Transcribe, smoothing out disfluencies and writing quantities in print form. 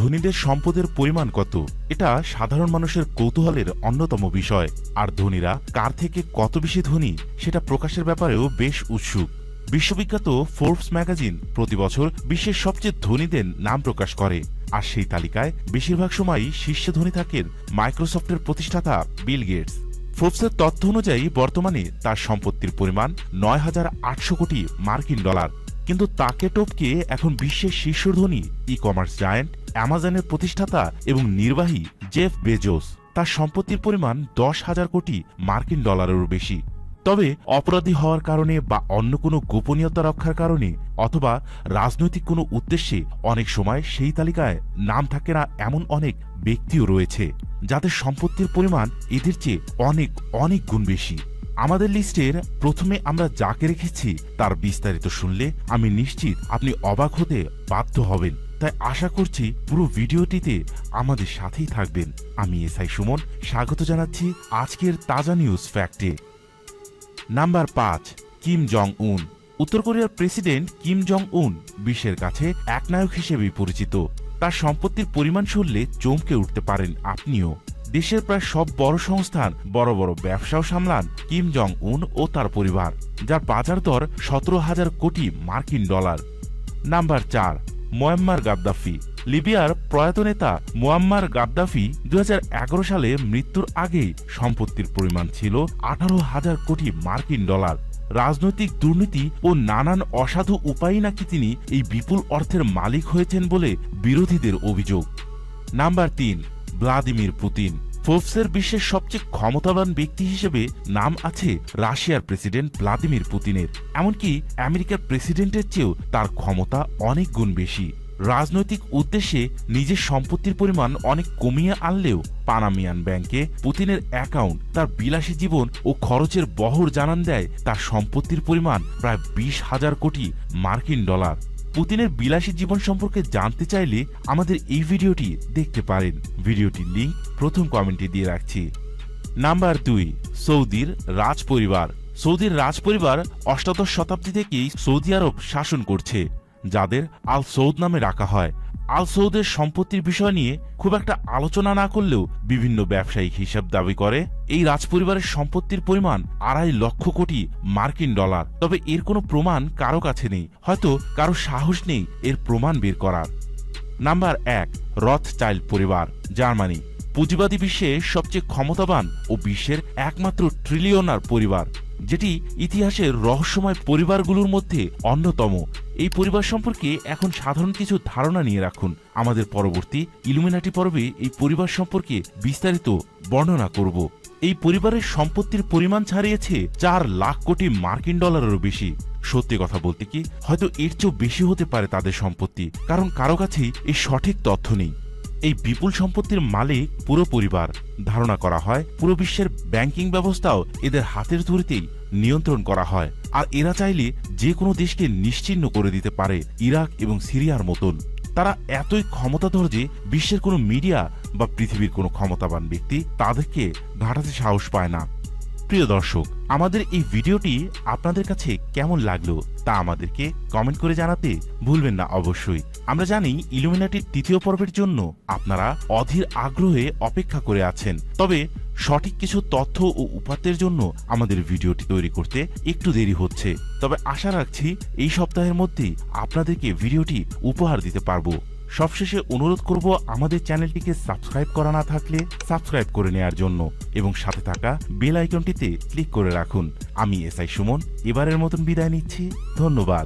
ধনীদের সম্পদের পরিমাণ কত, এটা সাধারণ মানুষের কৌতূহলের অন্যতম বিষয়। আর ধনীরা কার থেকে কত বেশি ধনী সেটা প্রকাশের ব্যাপারেও বেশ উৎসুক। বিশ্ববিখ্যাত ফোর্বস ম্যাগাজিন প্রতি বছর বিশ্বের সবচেয়ে ধনীদের নাম প্রকাশ করে, আর সেই তালিকায় বেশিরভাগ সময়ই শীর্ষে ধনী থাকেন মাইক্রোসফটের প্রতিষ্ঠাতা বিল গেটস। ফোর্বসের তথ্য অনুযায়ী বর্তমানে তার সম্পত্তির পরিমাণ ৯,৮০০ কোটি মার্কিন ডলার। কিন্তু তাকে টপকে এখন বিশ্বের শীর্ষ ধনী ই কমার্স জায়ান্ট অ্যামাজনের প্রতিষ্ঠাতা এবং নির্বাহী জেফ বেজোস। তার সম্পত্তির পরিমাণ ১০,০০০ কোটি মার্কিন ডলারেরও বেশি। তবে অপরাধী হওয়ার কারণে বা অন্য কোনো গোপনীয়তা রক্ষার কারণে অথবা রাজনৈতিক কোনো উদ্দেশ্যে অনেক সময় সেই তালিকায় নাম থাকে না এমন অনেক ব্যক্তিও রয়েছে যাদের সম্পত্তির পরিমাণ এদের চেয়ে অনেক অনেক গুণ বেশি। আমাদের লিস্টের প্রথমে আমরা যাকে রেখেছি তার বিস্তারিত শুনলে আমি নিশ্চিত আপনি অবাক হতে বাধ্য হবেন। তাই আশা করছি পুরো ভিডিওটিতে আমাদের সাথেই থাকবেন। আমি এসআই সুমন, স্বাগত জানাচ্ছি আজকের তাজা নিউজ ফ্যাক্টে। নাম্বার ৫, কিম জং উন। উত্তর কোরিয়ার প্রেসিডেন্ট কিম জং উন বিশ্বের কাছে একনায়ক হিসেবেই পরিচিত। তার সম্পত্তির পরিমাণ শুনলে চমকে উঠতে পারেন আপনিও। দেশের প্রায় সব বড় সংস্থান, বড় বড় ব্যবসাও সামলান কিম জং উন ও তার পরিবার, যার বাজার দর ১৭,০০০ কোটি মার্কিন ডলার। Number ৪, Muammar Gaddafi. লিবিয়ার প্রয়াত নেতা মুয়াম্মার গাদ্দাফি ২০১১ সালে মৃত্যুর আগেই সম্পত্তির পরিমাণ ছিল ১৮,০০০ কোটি মার্কিন ডলার। রাজনৈতিক দুর্নীতি ও নানান অসাধু উপায়ে নাকি তিনি এই বিপুল অর্থের মালিক হয়েছেন বলে বিরোধীদের অভিযোগ। Number ৩, Vladimir Putin. ফোর্বসের বিশ্বের সবচেয়ে ক্ষমতাবান ব্যক্তি হিসেবে নাম আছে রাশিয়ার প্রেসিডেন্ট ভ্লাদিমির পুতিনের। এমনকি আমেরিকার প্রেসিডেন্টের চেয়েও তার ক্ষমতা অনেক গুণ বেশি। রাজনৈতিক উদ্দেশ্যে নিজের সম্পত্তির পরিমাণ অনেক কমিয়ে আনলেও পানামিয়ান ব্যাংকে পুতিনের অ্যাকাউন্ট, তার বিলাসী জীবন ও খরচের বহর জানান দেয় তার সম্পত্তির পরিমাণ প্রায় ২০,০০০ কোটি মার্কিন ডলার। পুতিনের বিলাসী জীবন সম্পর্কে জানতে চাইলে আমাদের এই ভিডিওটি দেখতে পারেন। ভিডিওটির লিঙ্ক প্রথম কমেন্টে দিয়ে রাখছি। নাম্বার ২, সৌদির রাজ পরিবার। সৌদির রাজ পরিবার অষ্টাদশ শতাব্দী থেকেই সৌদি আরব শাসন করছে, যাদের আল সৌদ নামে রাখা হয়। আল সৌদের সম্পত্তির বিষয় নিয়ে খুব একটা আলোচনা না করলেও বিভিন্ন ব্যবসায়িক হিসাব দাবি করে এই রাজপরিবারের সম্পত্তির পরিমাণ ২.৫ লক্ষ কোটি মার্কিন ডলার। তবে এর কোনো প্রমাণ কারো কাছে নেই, হয়তো কারো সাহস নেই এর প্রমাণ বের করার। নাম্বার ১, রথচাইল্ড পরিবার, জার্মানি। পুঁজিবাদী বিশ্বে সবচেয়ে ক্ষমতাবান ও বিশ্বের একমাত্র ট্রিলিয়নার পরিবার, যেটি ইতিহাসের রহস্যময় পরিবারগুলোর মধ্যে অন্যতম। এই পরিবার সম্পর্কে এখন সাধারণ কিছু ধারণা নিয়ে রাখুন। আমাদের পরবর্তী ইলুমিনাটি পর্বে এই পরিবার সম্পর্কে বিস্তারিত বর্ণনা করব। এই পরিবারের সম্পত্তির পরিমাণ ছাড়িয়েছে ৪ লাখ কোটি মার্কিন ডলারেরও বেশি। সত্যি কথা বলতে কি, হয়তো এর চেয়েও বেশি হতে পারে তাদের সম্পত্তি, কারণ কারো কাছেই এই সঠিক তথ্য নেই। এই বিপুল সম্পত্তির মালিক পুরো পরিবার। ধারণা করা হয় পুরো বিশ্বের ব্যাংকিং ব্যবস্থাও এদের হাতের ধরিতেই নিয়ন্ত্রণ করা হয়, আর এরা চাইলে যে কোনো দেশকে নিশ্চিহ্ন করে দিতে পারে, ইরাক এবং সিরিয়ার মতন। তারা এতই ক্ষমতাধর যে বিশ্বের কোনো মিডিয়া বা পৃথিবীর কোনো ক্ষমতাবান ব্যক্তি তাদেরকে ঘাঁটাতে সাহস পায় না। প্রিয় দর্শক, আমাদের এই ভিডিওটি আপনাদের কাছে কেমন লাগলো তা আমাদেরকে কমেন্ট করে জানাতে ভুলবেন না অবশ্যই। আমরা জানি ইলুমিনাটির ৩য় পর্বের জন্য আপনারা অধীর আগ্রহে অপেক্ষা করে আছেন, তবে সঠিক কিছু তথ্য ও উপাত্তের জন্য আমাদের ভিডিওটি তৈরি করতে একটু দেরি হচ্ছে। তবে আশা রাখছি এই সপ্তাহের মধ্যেই আপনাদেরকে ভিডিওটি উপহার দিতে পারবো। সবশেষে অনুরোধ করব আমাদের চ্যানেলটিকে সাবস্ক্রাইব করা না থাকলে সাবস্ক্রাইব করে নেওয়ার জন্য এবং সাথে থাকা বেল আইকনটিতে ক্লিক করে রাখুন। আমি এসআই সুমন এবারের মতন বিদায় নিচ্ছি। ধন্যবাদ।